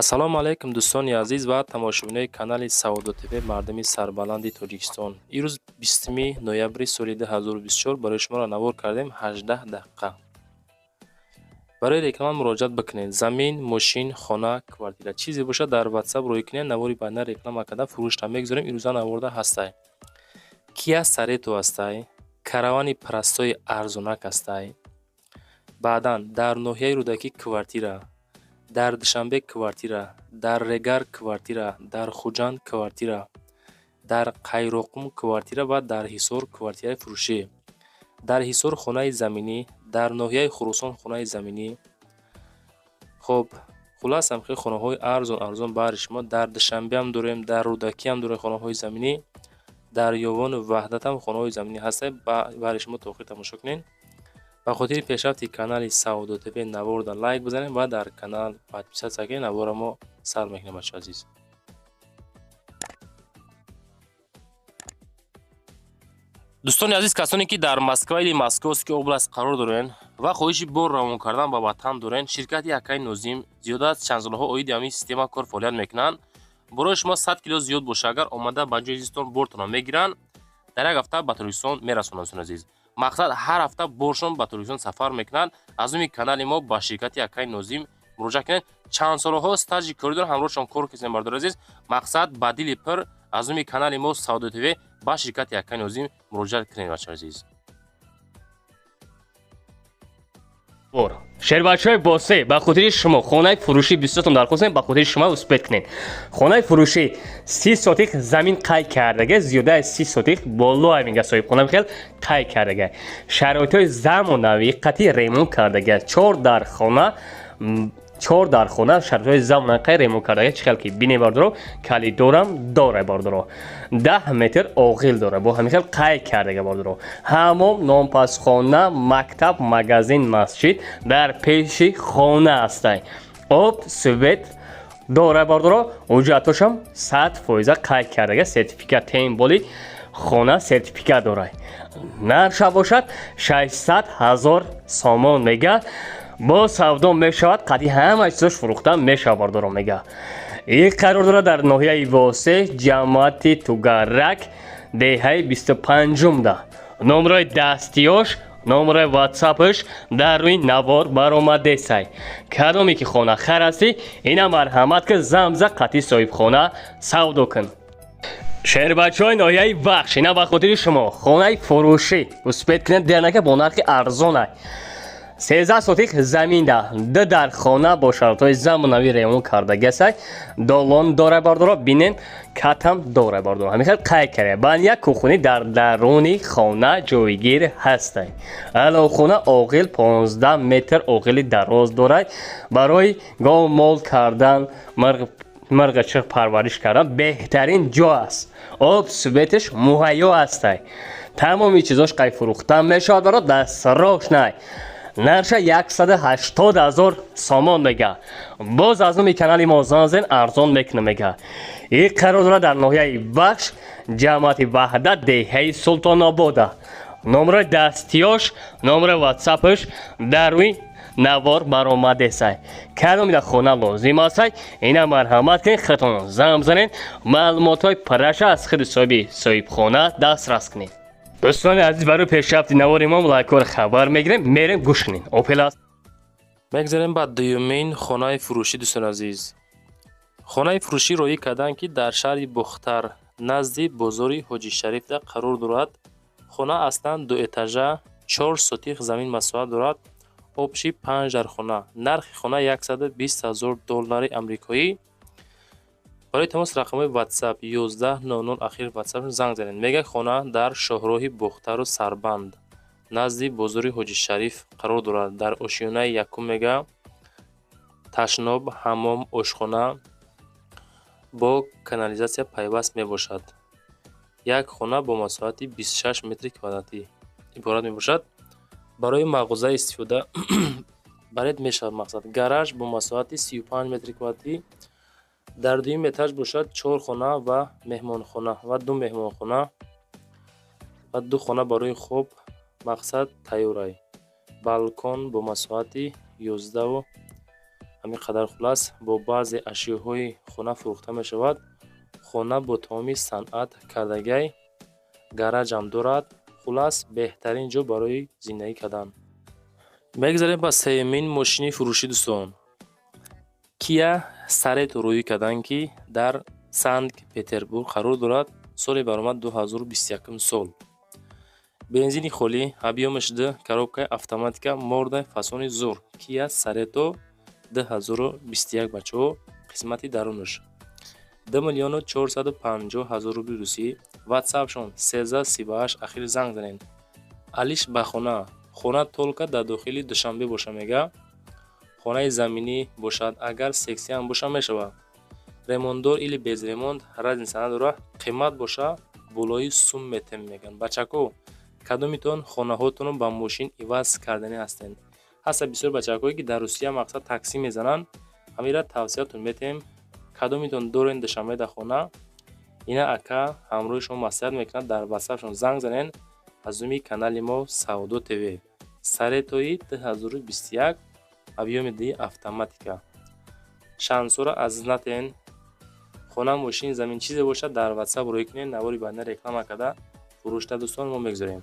ассалому алайкум дӯстони азиз ва тамошобинони канали Саудо ТВ мардами сарбаланди Тоҷикистон. Ирӯз 20 ноябри соли 2024 барои шуморо навор кардем 18 дақиқа. барои реклама муроҷиат бикунед. Замин, мошин, хона, квартира чизе бошад дар WhatsApp рӯй кунед, навори байна реклама карда фурӯшта мегузорем. Ирӯза наворда ҳастай. Kia Cereto ҳастай, каравани парастои арзонак ҳастай. баъдан дар ноҳияи рӯдакӣ квартира, дар Душанбе квартира, дар Регар квартира, дар Хуҷанд квартира, дар Қайроқум квартира ва дар Ҳисор квартираи фурӯшӣ. дар Ҳисор хонаи заминӣ, дар ноҳияи Хурусон хонаи заминӣ. хуб, хулас ҳам хеле хонаҳои арзон баҳри шумо. дар Душанбе ҳам дорем, дар рӯдакӣ ҳам дорем хонаҳои заминӣ, дар Ёвону Ваҳдат ҳам хонаҳои заминӣ ҳастанд. баҳри шумо то охир тамошо кунед. ба хотири пешрафти канали Саудо ТВ наворда лайк бизанед ва дар канал подписатсия кунед. навора мо сар мекунем бачаҳо азиз. дӯстони азиз, касоне ки дар Москва или Московский област қарор дорен ва хоҳиши бор равон кардан ба ватан дорен, ширкати Акай Нозим зиёда аз чанд солҳо оиди ҳамин система кор фаъолият мекунанд. барои шумо 100 кило зиёд боша, агар омада ба ҷои зистон бортонро мегиранд, дар як ҳафта ба Тоҷикистон мерасонанд. азиз, мақсад ҳар ҳафта боршон ба Тоҷикистон сафар мекунанд. аз уми канали мо ба ширкати Акай Нозим муроҷиат кунед. чанд солҳо стажи кори доранд, ҳамроҳшон кор кардем бардор азиз. мақсад ба дили пир аз уми канали мо Саудо ТВ ба ширкати Акай Нозим муроҷиат кунед бачаҳо азиз. шербачаҳои босе ба хотири шумо хонаи фурӯшӣ бисёртон дархостем, ба хотири шумо успет кунед. хонаи фурӯшӣ 30 сотих замин қай кардага, зиёда аз 30 сотих боло ҳаминга соҳибхона мехел қай кардага, шароитҳои замонавӣ қатъи ремонт кардага, 4 дар хона шароитҳои замонави қай ремонт кардага. чӣ хел ки бине бардоро калидорам дора бардоро 10 метр оғил дора бо ҳамин хел қай кардага бардоро. ҳамом, нонпасхона, мактаб, магазин, масҷид дар пеши хона ҳастай. об, свет дора бардоро ҳуҷҷатошам 100% қай кардага. сертификат темболи хона сертификат дорай. нарша бошад 600 000 сомон мега. бо савдо мешавад, қатъи ҳама чизош фурӯхта мешавад бардоро мега. ин қарор дорад дар ноҳияи Восе, ҷамоати Тугарак, деҳаи 25-умда. номерои дастиёш, номерои ватсапш дар рӯи навор баромадесай. кадоме ки хона харасти, ина марҳамат ки замза қатъи соҳибхона савдо кун. шербачаҳои ноҳияи Вахш, ина ба хотири шумо хонаи фурӯшӣ успет кунед дернака бо нархи арзонай. 13 сотих заминда ду дар хона бо шароитҳои замонавӣ ремонт кардагасай. долон дора бардоро бинен, катам дора бардоро ҳамин хел қай карда. бан як кӯхони дар даруни хона ҷойгир ҳастай. алохона оғил 15 метр оғили дароз дорад. барои гов мол кардан, мирғачиқ парвариш кардан беҳтарин ҷо аст. об, светиш муҳайё ҳастай. тамоми чизош қай фурӯхта мешавад баро дастрош най. нарша 180 000 сомон мега. боз аз номи канали мо занзен арзон мекуна мега. ин қарор дорад дар ноҳияи Вахш, ҷамоати Ваҳдат, деҳаи Султонобода. номерои дастиёш, номерои ватсапш дар рӯи навор баромадесай. кадомида хона лозим астай, ина марҳамат кунед, хатон зам занед, маълумотҳои параша аз худи соҳибхона дастрас кунед. дӯстони азиз, барои пешрафти навори мо лайкор хабар мегирем, мерем гӯш кунед. опелас мегзарем ба дуюмин хонаи фурӯшӣ. дӯстони азиз, хонаи фурӯшӣ роӣ карданд ки дар шаҳри Бухтар назди бозори Ҳоҷи Шарифда қарор дорад. хона аслан 2 этажа 4 сотих замин масоҳат дорад. обши 5 дар хона. нархи хона $120,000 амрикоӣ. барои тамос рақамҳои WhatsApp 1100 ахир WhatsApp занг занед. мега хона дар шоҳроҳи Бухтару Сарбанд назди бозори Ҳоҷи Шариф қарор дорад. дар ошиёнаи якум мега ташноб, ҳаммом, ошхона бо канализатсия пайваст мебошад. як хона бо масоҳати 26 метри квадратӣ иборат мебошад. барои мағоза истифода баред мешавад. мақсад гараж бо масоҳати 35 метри квадратӣ. дар дуюм этаж бошад 4 хона ва меҳмонхона ва 2 меҳмонхона ва 2 хона барои хоб. мақсад тайёрай. балкон бо масоҳати ҳамин қадар хулас бо баъзе ашёҳои хона фурӯхта мешавад. хона бо тамоми санъат кардагиай гараҷам дорад. хулас беҳтарин ҷо барои зиндагӣ кардан. мегзарем ба сеюмин мошини фурӯшӣ дӯстон. Kia Cereto рӯй кардан ки дар Санкт Петербург қарор дорад. соли баромад 2021 сол. бензини холӣ, объёмаш 2, коробкаи автоматика, морда фасони зур. Kia Cereto 2021 бачаҳо. қисмати дарунаш 2 450 000 рубли русӣ. ватсапшон 1338 ахир занг занед. алиш ба хона. хона толка дар дохили душанбе боша мега. хонаи заминӣ бошад, агар сексия ҳам боша мешавад. ремондор или без ремонт, разница надора. қимат боша болои сум метем меган. бачако кадомитон хонаҳотонро ба мошин иваз кардани ҳастед? ҳаста бисёр бачакое ки дар Русия мақсад такси мезананд. ҳамира тавсиятон метем. кадомитон дорен душанбе дар хона? ина ака ҳамроҳи шумо маслиҳат мекунад. дар ватсапшон занг занед. аз уми канали мо Саудо ТВ. Ceretoi 2021 объёми ди автоматика. шансора азиз натен. хона, мошин, замин чизе бошад дар ватсап рӯй кунед. навори баъда реклама карда фурӯшта дӯстон мо мегзорем.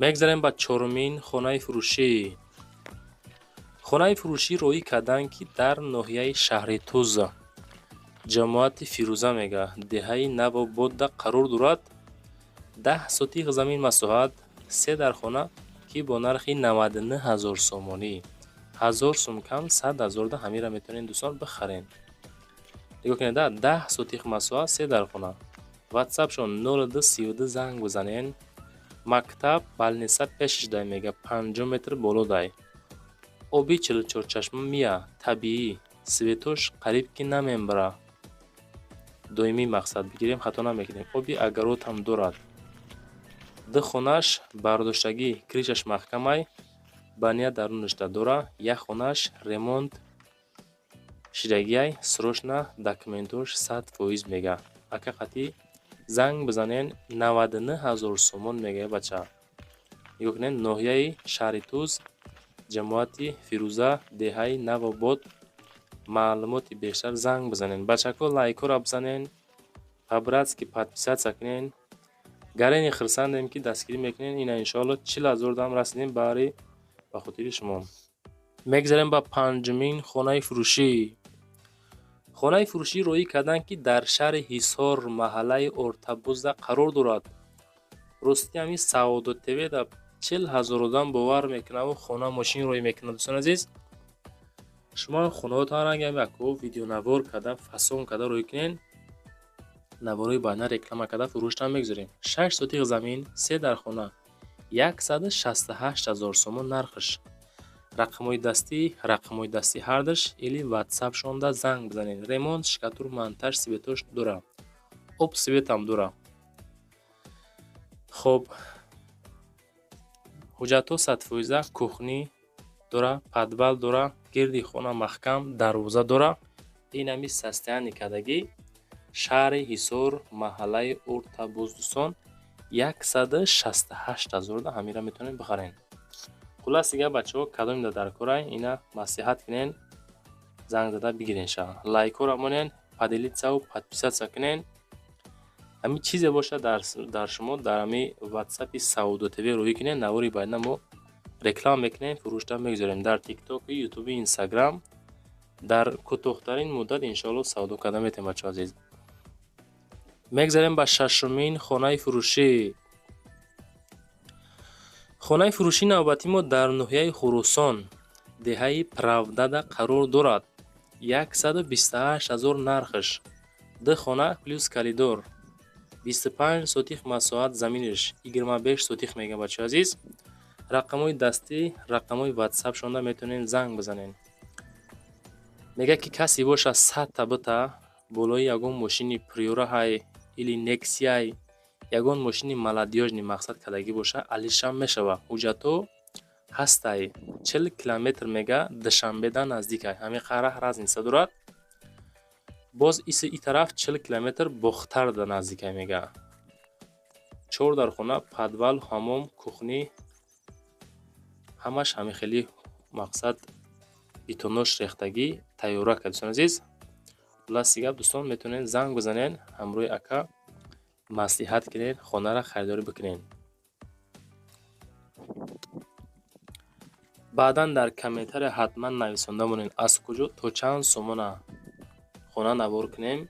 мегзарем ба чорумин хонаи фурӯшӣ. хонаи фурӯшӣ роӣ кардан ки дар ноҳияи шаҳри Туза, ҷамоати Фирӯза мега, деҳаи Навободда қарор дорад. 10 сотиқ замин масоҳат, 3 дар хона ки бо нархи 99 000 сомонӣ, 1000 сум кам 100 000 да ҳамира метавонед дӯстон бихарен. нигоҳ кунед, 10 сотиқ масоҳат, 3 дар хона. ватсапшон 0232 занг бизанен. мактаб балниса пешаш дай мега, 50 метр боло дай. оби 44 чашма мия, табиӣ, светош қариб ки намебара. доимӣ мақсад бигирем, хато намекунем. оби агарот ҳам дорад. ду хонаш бардоштагӣ, кришаш маҳкамай, бания дарунашда дора. як хонаш ремонт шидагиай, срочна документош 100% мега. ака қатӣ занг бизанен. 99 000 сомон мега бача. нигоҳ кунед, ноҳияи шаҳри Туз, ҷамоати Фирӯза, деҳаи Навобод. маълумоти бештар занг бизанен. бачако лайкора бизанен. по-братски подписатсия кунен. гарени хирсандем ки дастгирӣ мекунен. ина иншоалло 40 000 дам расидем баъри ба хотири шумо. мегзарем ба панҷумин хонаи фурӯшӣ. хонаи фурӯшӣ роӣ кардан ки дар шаҳри Ҳисор, маҳаллаи Ортабузда қарор дорад. рости ҳамин Саудо ТВ да 40 000 одам бовар мекунаву хона, мошин роӣ мекунад. дӯстон азиз, шумо хонаҳоатонро агар яко видеонавор карда, фасон карда роӣ кунед, наворои баъда реклама карда фурӯшта мегзорем. 6 сотиқ замин, 3 дар хона, 168 000 сомон нархаш. рақамҳои дастӣ ҳардаш или ватсапшонда занг бизанед. ремонт, шикатур, монтаж, светош дора. об светам дора. хоб, ҳуҷҷатҳо 100%, кухни дора, подвал дора, гирди хона маҳкам, дарвоза дора. ин ҳами состояние кардагӣ шаҳри Ҳисор, маҳаллаи Уртабуз дӯстон, 168 000 да ҳамира метавонед бихарен. хулас дигар бачаҳо кадомида дар корай, ина маслиҳат кунен, занг зада бигирен ша. лайкора монен, поделитсяу подписатсия кунен. ҳамин чизе боша дар шумо дар ҳамин ватсапи Саудо ТВ рӯй кунен. навори баъда мо реклама мекунем, фурӯшта мегзорем дар тиктоки, ютуби, инстаграм. дар кӯтоҳтарин муддат иншоалло савдо карда метавонем бачаҳо азиз. мегзарем ба шашумин хонаи фурӯшӣ. хонаи фурӯшии навбатӣ мо дар ноҳияи Хурусон, деҳаи Правдада қарор дорад. 128 000 нархаш. 2 хона плюс коридор, 25 сотиқ масоҳат заминаш, 25 сотиқ мега бачаҳо азиз. рақамҳои дастӣ, рақамҳои ватсапшонда метавонед занг бизанед. мега ки касе боша 100 та бита болои ягон мошини приораҳай или нексияй, ягон мошини маладёжни мақсад кардагӣ боша, алишам мешава. ҳуҷҷатҳо ҳастай. 40 километр мега, душанбеда наздикай. ҳамин қара разница дорад. боз иси и тараф 40 километр бохтар да наздикай мега. 4 дар хона, подвал, ҳамом, кухни, ҳамаш ҳамин хели мақсад бетонош рехтагӣ тайёра кард. Дӯстон азиз, хулоси гап дӯстон, метавонед занг бизанед, ҳамроҳи ака маслиҳат кунед, хонара харидорӣ бикунед. баъдан дар комментария ҳатман нависонда монед аз куҷо то чанд сомона хона навор кунем.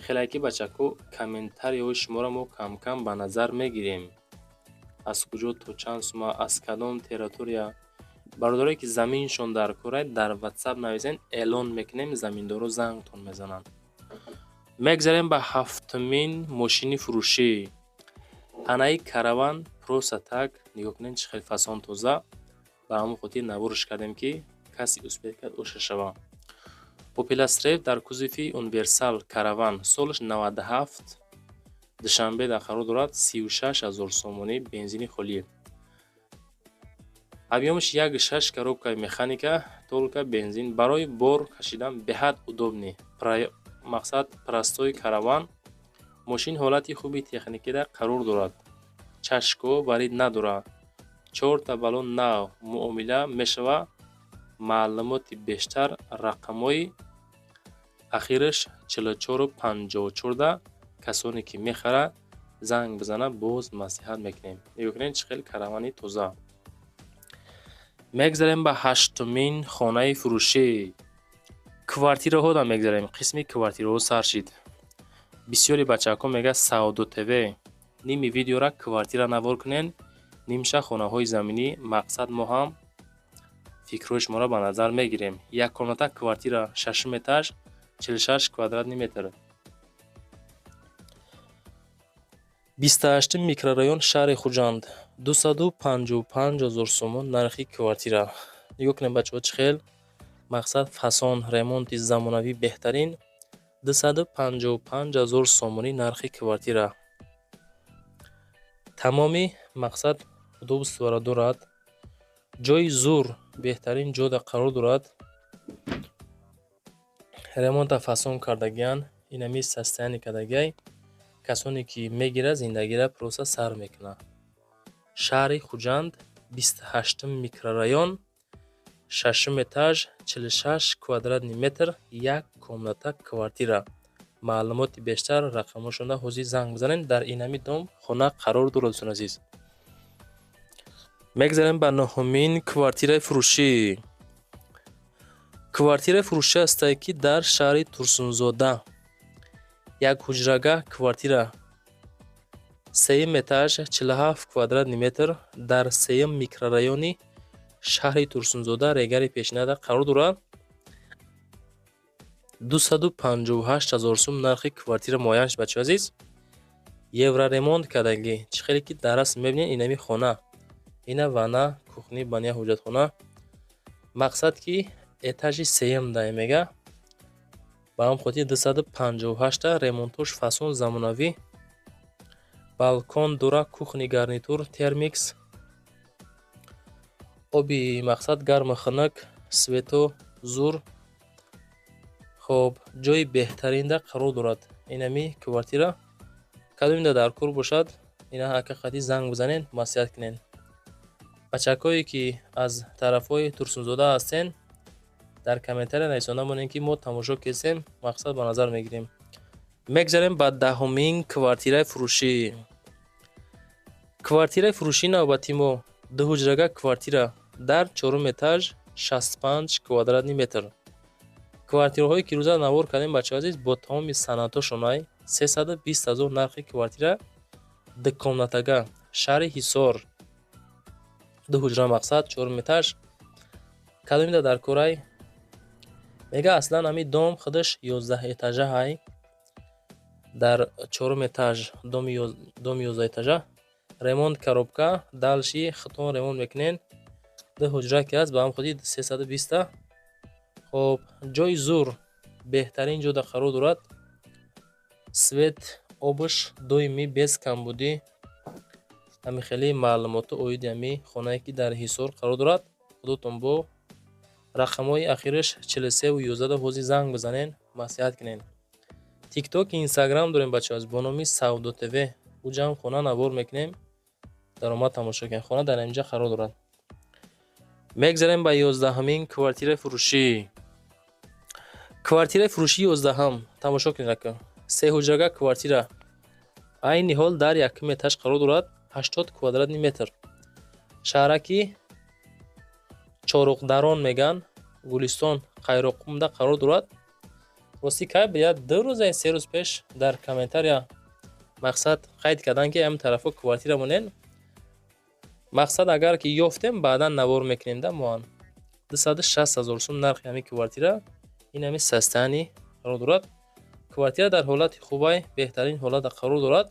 хелаки бачаҳко, комментарияҳои шуморо мо кам-кам ба назар мегирем. аз куҷо то чанд сума, аз кадом территория. бародаре ки заминшон дар корад, дар WhatsApp нависен, эълон мекунем, заминдоро зангтон мезананд. мегзарем ба ҳафтумин мошини фурӯшӣ. ҳанаи караван просто так, нигоҳ кунед чӣ хел фасон тоза. ба ҳамон хотир навораш кардем ки каси успеҳ кард оша шава. Opel Astra дар кузови универсал караван солаш 97 душанбе дар қарор дорад, 36000 сомонӣ, бензини холӣ. объемаш 1.6 коробкаи механика, толка бензин. барои бор кашидан беҳад удобни. мақсад простои караван. мошин ҳолати хуби техникида қарор дорад. чашко варид надорад. 4 та баллон нав муомила мешава. маълумоти бештар, рақамҳои ахираш 4454. касоне ки мехара занг бизана, боз маслиҳат мекунем. нигоҳ кунед чӣ хел каравани тоза. мегзарем ба ҳаштумин хонаи фурӯшӣ. квартираҳода мегзарем. қисми квартираҳо сар шид. бисёри бачаҳко мегӯянд Саудо ТВ ними видеора квартира навор кунен, нимша хонаҳои заминӣ. мақсад мо ҳам фикрҳои шуморо ба назар мегирем. як комната квартира 6 этаж, 46 квадратный метр. 28 микрорайон шаҳри Хуҷанд, 255000 сомон нархи квартира. нигоҳ кунем бачаҳо чӣ хел. мақсад фасон, ремонти замонавӣ беҳтарин. 255000 сомонӣ нархи квартира. тамоми мақсад автобусвара дорад. ҷои зур, беҳтарин ҷода қарор дорад. ремонта фасон кардагиян, инами состояние кардагиай. касоне ки мегира зиндагиро просто сар мекуна. шаҳри Хуҷанд, 28 микрорайон, 6 этаж, 46 квадратный метр, як комната квартира. маълумоти бештар, рақамҳошонда ҳозир занг бизанед. дар инами дом хона қарор дорад. дӯстон азиз, мегзарем ба нӯҳумин квартираи фурӯшӣ. квартираи фурӯшӣ астае ки дар шаҳри Турсунзода. як ҳуҷрагаҳ квартира 3 этаж, 47 квадратный метр, дар 3 микрорайони шаҳри Турсунзода, регари пешинада қарор дорад. 258000 сум нархи квартира муайян шуд. бачаҳои азиз, евроремонт кардагӣ. чӣ хеле ки дар аст мебинед инами хона. ина вана, кухни, бания, ҳоҷатхона. мақсад ки этажи сеюм дай мега. ба ҳам хотир 258 ремонтош фасон замонавӣ. балкон дора, кухни гарнитур, термикс, оби мақсад гарму хунук, свето зур. хоб, ҷои беҳтаринда қарор дорад. инами квартира кадомида дар кор бошад, ина ҳақиқати занг бизанед, маслиҳат кунед. бачакҳое ки аз тарафҳои Турсунзода ҳастен, дар комментария нависонда монед ки мо тамошо кесем, мақсад ба назар мегирем. мегзарем ба даҳумин квартираи фурӯшӣ. квартираи фурӯшии навбати мо дуҳуҷрагаҳ квартира дар 4 этаж, 65 квадратный метр. квартираҳое ки рӯза навор кардем, бачаҳои азиз, бо тамоми санъатошонай 320000 нархи квартира. дукомнатага, шаҳри Ҳисор, дуҳуҷра мақсад 4 этаж. кадомида дар корай мега аслан ами дом худаш 11 этажа ҳай. дар 4 этаж дом 11 этажа. ремонт коробка, далши хитон ремонт мекунен. дуҳуҷра ки аст ба ҳам хотир 320. хоб, ҷои зур, беҳтарин ҷода қарор дорад. свет, обуш доимӣ без камбудӣ. ҳами хеле маълумоту оиди ами хонае ки дар Ҳисор қарор дорад. худотон бо рақамҳои ахираш 4311 ҳозир занг бизанен, маслиҳат кунед. тикток, инстаграм дорем бачаҳо, бо номи Саудо ТВ. уҷам хона навор мекунем. даромад тамошо кунед. хона дар инҷа қарор дорад. мегзарем ба 11-ҳамин квартираи фурӯшӣ. Квартираи фурӯшии 11-ҳам тамошо кунед ака. Сеҳуҷрага квартира. Айни ҳол дар якум этаж қарор дорад, 80 квадратный метр. Шаҳраки Чоруқдарон меган, Гулистон, Қайроқумда қарор дорад. Рости кай билад 2 рӯз ё 3 рӯз пеш дар комментария мақсад қайд кардан ки ам тарафо квартира монен. Мақсад агар ки ёфтем баъдан навор мекунем да моан. 260,000 сум нархи ҳамин квартира. ин ҳами састани қарор дорад. Квартира дар ҳолати хубай, беҳтарин ҳолатда қарор дорад.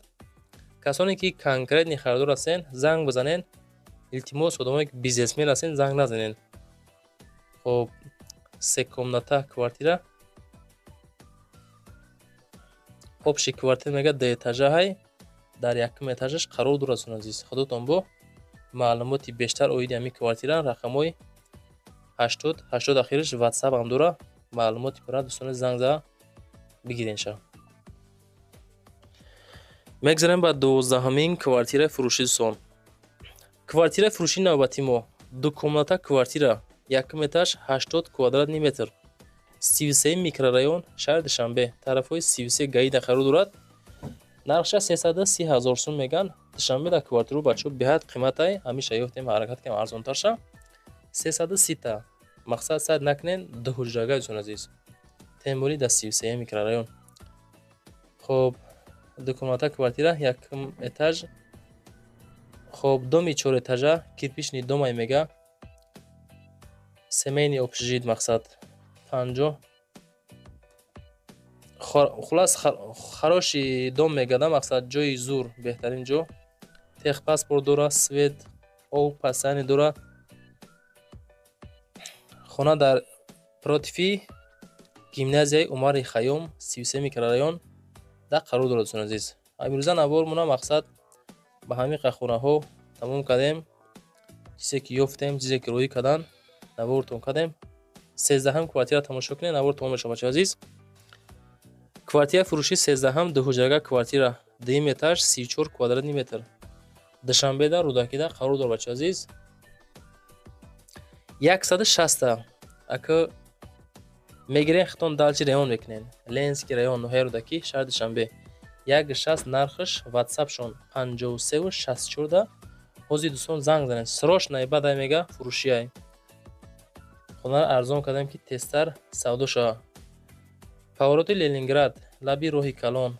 Касоне ки конкретни харидор ҳастен, занг бизанен. Илтимос одамое ки бизнесмен ҳастен, занг назанен. Хоб 3 комната квартира. Обши квартира мега 2 этажа ҳай. Дар якум этажаш қарор дорад дӯстон азиз. Худотон бо маълумоти бештар оиди ҳамин квартира, рақамҳои 80 ахираш WhatsApp ҳам дора. Маълумоти пурра дӯстон занг зада бигирен ша. Мегзарем ба 12-ҳамин квартираи фурӯши дӯстон. Квартираи фурӯши навбати мо 2 комната квартира, якум этаж, 80 квадратный метр. 33 микрорайон, шаҳри Душанбе, тарафҳои 33 гаида қарор дорад. Нархша 330,000 сум меган. Душанбе да квартиру бачо беҳад қиматай, ҳамиша ёфтем ҳаракат кам арзонтар ша. 330 та. Мақсад сад накунен 2 ҳуҷрага дӯстон азиз. Тембури да 33 микрорайон. Хоб 2 комната квартира, якум этаж. Хоб доми 4 этажа, кирпични домай мега. Семейни общежит мақсад 50. Хулас хароши дом мегада мақсад ҷои зур, беҳтарин ҷо. Техпаспорт дора, свет, об, пасани дора. Хона дар протифи гимназияи Умари Хайём, 33 микрорайон да қарор дорад дӯстон азиз. Амирӯза навор мона мақсад ба ҳамин қахонаҳо тамом кардем. Чизе ки ёфтем, чизе ки роӣ кардан, навортон кардем. 13-ҳам квартира тамошо кунед, навор тамом мешавад бачаҳо азиз. Квартираи фурӯши 13-ҳам 2 ҳуҷрага квартира, 2 этаж, 34 квадратный метр. Душанбеда, Рӯдакида қарор дорад бачаҳо азиз. 160 та. Ака мегирен хитон далчи район мекунен. Ленский район, ноҳияи Рӯдакӣ, шаҳри Душанбе. 160 нархаш WhatsApp-шон 53 64 да. Ҳозир дӯстон занг занед. Срочно бадай мега фурӯшиай. Хонара арзон кардем ки тезтар савдо шава. Повороти Ленинград, лаби роҳи Калон.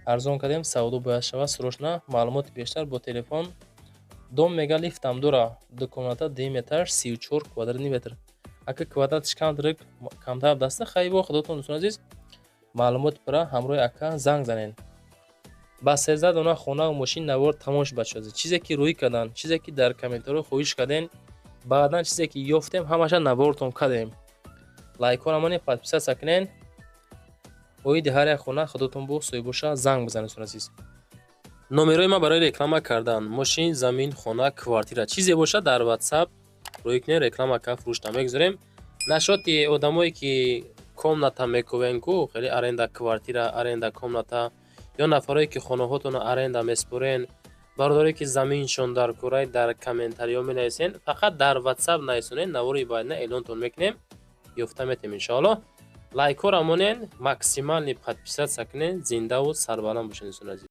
Арзон кардем савдо бояд шава. Срочно маълумоти бештар бо телефон. Дом мега лифтам дора. 2 комната, 2 этаж, 34 квадратный метр. Ака квадратиш камтар даста хайбо худотон дӯстон азиз. Маълумоти пурра ҳамроҳи ака занг занен. Ба 13 дона хона ва мошин навор тамош бачаҳо азиз. Чизе ки рӯй кардан, чизе ки дар комментариҳо хоҳиш карден, баъдан чизе ки ёфтем ҳамаша навортон кардем. Лайкорамоне подписатсия кунен. Оиди ҳар як хона худотон бо соҳибоша занг бизанед дӯстон азиз. Номерои ма барои реклама кардан, мошин, замин, хона, квартира чизе боша дар WhatsApp рӯй кунед, реклама ка фурӯшта мегузорем. Нашоти одамое ки комната мекувен ку, хеле аренда квартира, аренда комната ё нафарое ки хонаҳотонро аренда меспорен, бародаре ки заминшон дар кораи дар комментариҳо менависен, фақат дар WhatsApp нависонен, навори байдина эълонтон мекунем, ёфта метем иншоаллоҳ. Лайкорамонен, максимални подписатсия кунен, зиндаву сарбаланд бошед дӯстон азиз.